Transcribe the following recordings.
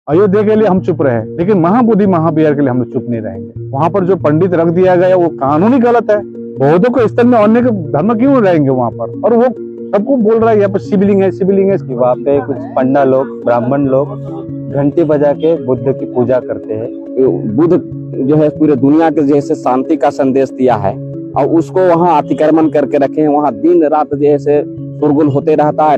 अयोध्या के लिए हम चुप रहे, लेकिन महाबोधि महाविहार के लिए हम चुप नहीं रहेंगे। वहाँ पर जो पंडित रख दिया गया वो कानूनी गलत है। बौद्धों को स्थल में अन्य धर्म क्यों रहेंगे वहाँ पर? और वो सबको बोल रहा है यहाँ पर शिवलिंग है, शिवलिंग है। वहाँ पे कुछ पंडा लोग, ब्राह्मण लोग घंटी बजा के बुद्ध की पूजा करते हैं। बुद्ध जो है पूरे दुनिया के जैसे शांति का संदेश दिया है और उसको वहाँ अतिक्रमण करके रखे हैं। वहाँ दिन रात जैसे शोरगुल होते रहता है।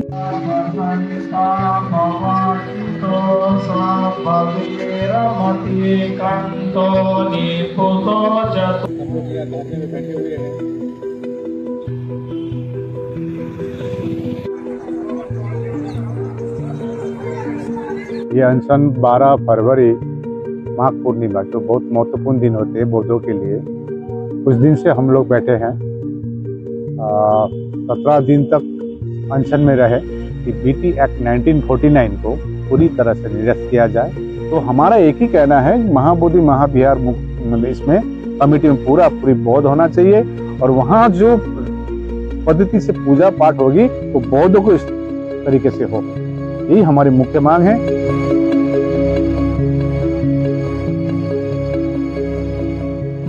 ये अनशन 12 फरवरी माघ पूर्णिमा, जो बहुत महत्वपूर्ण दिन होते हैं बौद्धों के लिए, कुछ दिन से हम लोग बैठे हैं। 17 दिन तक अनशन में रहे कि बीटी एक्ट 1949 को पूरी तरह से निरस्त किया जाए। तो हमारा एक ही कहना है, महाबोधि महाविहार इसमें कमेटी में पूरी बौद्ध होना चाहिए और वहाँ जो पद्धति से पूजा पाठ होगी वो बौद्धों को इस तरीके से हो। यही हमारी मुख्य मांग है।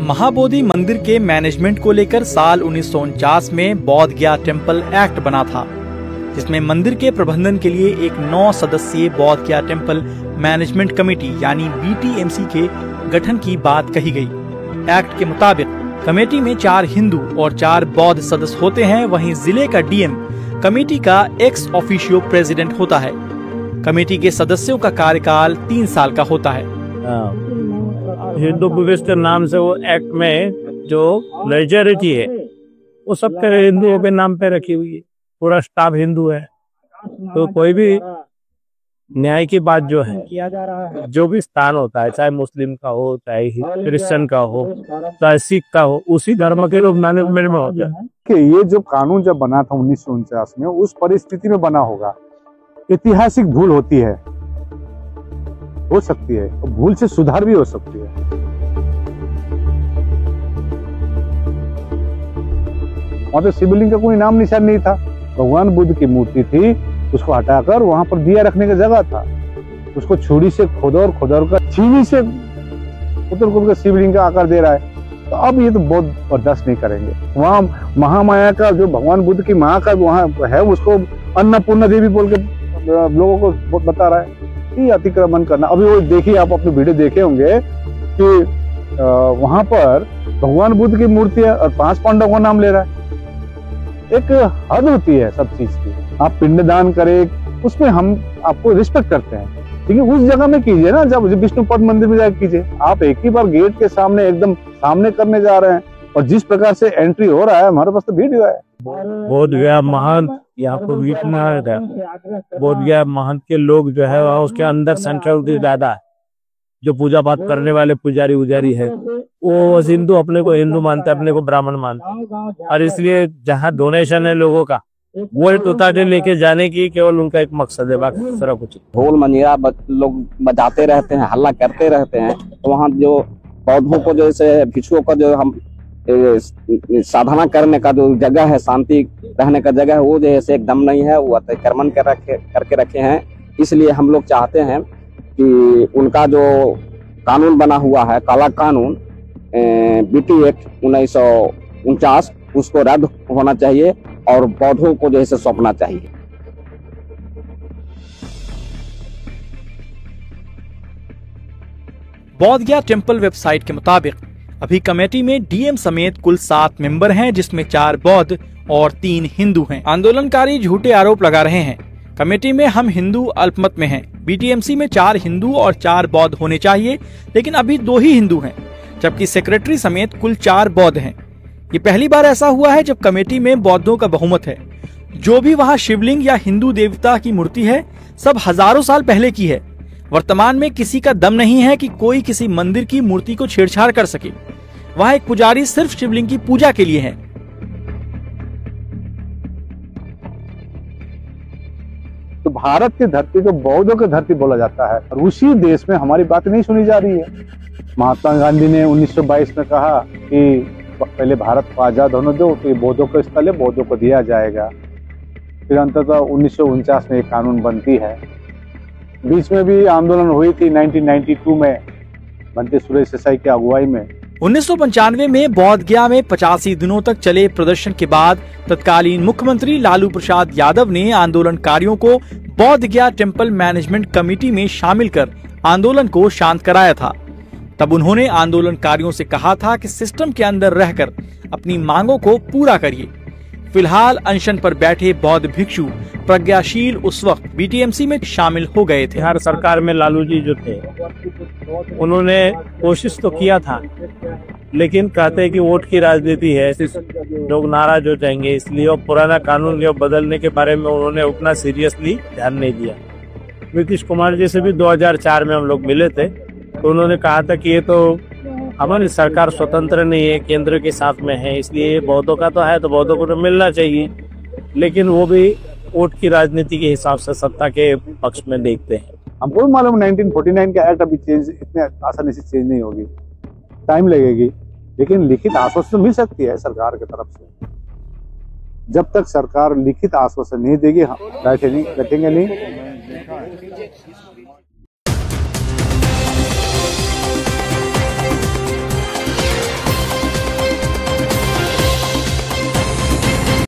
महाबोधि मंदिर के मैनेजमेंट को लेकर साल 1949 में बोध गया टेम्पल एक्ट बना था, जिसमें मंदिर के प्रबंधन के लिए एक 9 सदस्यीय बोध गया टेम्पल मैनेजमेंट कमेटी यानी BTMC के गठन की बात कही गई। एक्ट के मुताबिक कमेटी में 4 हिंदू और 4 बौद्ध सदस्य होते हैं। वहीं जिले का DM कमेटी का एक्स ऑफिशियो प्रेसिडेंट होता है। कमेटी के सदस्यों का कार्यकाल 3 साल का होता है। हिंदू बुद्धिस्ट नाम से वो एक्ट में जो मेजॉरिटी है वो सब हिंदुओं के नाम पे रखी हुई है। पूरा स्टाफ हिंदू है, तो कोई भी न्याय की बात जो है किया जा रहा है। जो भी स्थान होता है, चाहे मुस्लिम का हो, चाहे क्रिश्चियन का हो, चाहे सिख का हो, उसी धर्म के लोग मैनेजमेंट में होते हैं। कि ये जो कानून जब बना था 1949 में, उस परिस्थिति में बना होगा। ऐतिहासिक भूल होती है, हो सकती है, और भूल से सुधार भी हो सकती है। वहां तो शिवलिंग का कोई नाम निशान नहीं था। भगवान बुद्ध की मूर्ति थी, उसको हटाकर वहां पर दिया रखने की जगह था। उसको छुरी से खोदर कर छीनी से खोद कर शिवलिंग का आकार दे रहा है। तो अब ये तो बहुत बर्दाश्त नहीं करेंगे। वहाँ महामाया का जो भगवान बुद्ध की माँ का वहाँ है, उसको अन्नपूर्णा देवी बोल के लोगों को बहुत बता रहा है। ये अतिक्रमण करना, अभी वो देखिए, आप अपने वीडियो देखे होंगे कि वहां पर भगवान बुद्ध की मूर्ति है और 5 पांडवों का नाम ले रहा है। एक हद होती है सब चीज की। आप पिंडदान करें, उसमें हम आपको रिस्पेक्ट करते हैं, लेकिन उस जगह में कीजिए ना, जब विष्णुपद मंदिर में जाकर कीजिए। आप एक ही बार गेट के सामने एकदम सामने करने जा रहे हैं, और जिस प्रकार से एंट्री हो रहा है, हमारे पास तो वीडियो है। बोध गया महंत यहाँ पर बोध गया महंत के लोग जो है उसके अंदर सेंट्रलिटी ज्यादा है। जो पूजा पाठ करने वाले पुजारी उजारी है वो हिंदू अपने को हिंदू मानते हैं, अपने को ब्राह्मण मानते हैं, और इसलिए जहाँ डोनेशन है लोगों का वो टोटाटे लेके जाने की केवल उनका एक मकसद है, बाकी सारा कुछ। ढोल मंजीरा लोग बजाते रहते हैं, हल्ला करते रहते हैं, तो वहाँ जो पौधों को जैसे भिक्षुओं का जो हम साधना करने का जो जगह है, शांति रहने का जगह है, वो जैसे एकदम नहीं है, वो अतिक्रमण करके रखे हैं। इसलिए हम लोग चाहते हैं कि उनका जो कानून बना हुआ है, काला कानून BT एक्ट 1949, उसको रद्द होना चाहिए और पौधों को जैसे सौंपना चाहिए। बोध गया टेम्पल वेबसाइट के मुताबिक अभी कमेटी में DM समेत कुल 7 मेंबर हैं, जिसमें 4 बौद्ध और 3 हिंदू हैं। आंदोलनकारी झूठे आरोप लगा रहे हैं। कमेटी में हम हिंदू अल्पमत में हैं। BTMC में 4 हिंदू और 4 बौद्ध होने चाहिए, लेकिन अभी 2 ही हिंदू हैं, जबकि सेक्रेटरी समेत कुल 4 बौद्ध हैं। ये पहली बार ऐसा हुआ है जब कमेटी में बौद्धों का बहुमत है। जो भी वहाँ शिवलिंग या हिंदू देवता की मूर्ति है, सब हजारों साल पहले की है। वर्तमान में किसी का दम नहीं है कि कोई किसी मंदिर की मूर्ति को छेड़छाड़ कर सके। वहाँ एक पुजारी सिर्फ शिवलिंग की पूजा के लिए है। तो भारत की धरती को बौद्धों की धरती बोला जाता है, और उसी देश में हमारी बात नहीं सुनी जा रही है। महात्मा गांधी ने 1922 में कहा कि पहले भारत को आजाद होने दो, तो ये बौद्धों का स्थल है, बौद्धों को दिया जाएगा। फिर अंततः 1949 में एक कानून बनती है। बीच में भी आंदोलन हुई थी 1992 में बनते सुरेश देसाई की अगुवाई में। 1995 में बोध गया में 85 दिनों तक चले प्रदर्शन के बाद तत्कालीन मुख्यमंत्री लालू प्रसाद यादव ने आंदोलनकारियों को बोध गया टेम्पल मैनेजमेंट कमेटी में शामिल कर आंदोलन को शांत कराया था। तब उन्होंने आंदोलनकारियों से कहा था कि सिस्टम के अंदर रहकर अपनी मांगों को पूरा करिए। फिलहाल अनशन पर बैठे बौद्ध भिक्षु प्रज्ञाशील उस वक्त बीटीएमसी में शामिल हो गए थे। बिहार सरकार में लालू जी जो थे उन्होंने कोशिश तो किया था, लेकिन कहते हैं कि वोट की राजनीति है, लोग नाराज हो जाएंगे, इसलिए और पुराना कानून बदलने के बारे में उन्होंने उतना सीरियसली ध्यान नहीं दिया। नीतीश कुमार जी से भी 2004 में हम लोग मिले थे, तो उन्होंने कहा था कि ये तो हमारी सरकार स्वतंत्र नहीं है, केंद्र के साथ में है, इसलिए बौद्धों का तो है तो बौद्धों को तो मिलना चाहिए, लेकिन वो भी वोट की राजनीति के हिसाब से सत्ता के पक्ष में देखते हैं। हमको भी मालूम 1949 का एक्ट अभी चेंज इतने आसानी से चेंज नहीं होगी, टाइम लगेगी, लेकिन लिखित आश्वासन मिल सकती है सरकार की तरफ से। जब तक सरकार लिखित आश्वासन नहीं देगी हम बैठेंगे नहीं।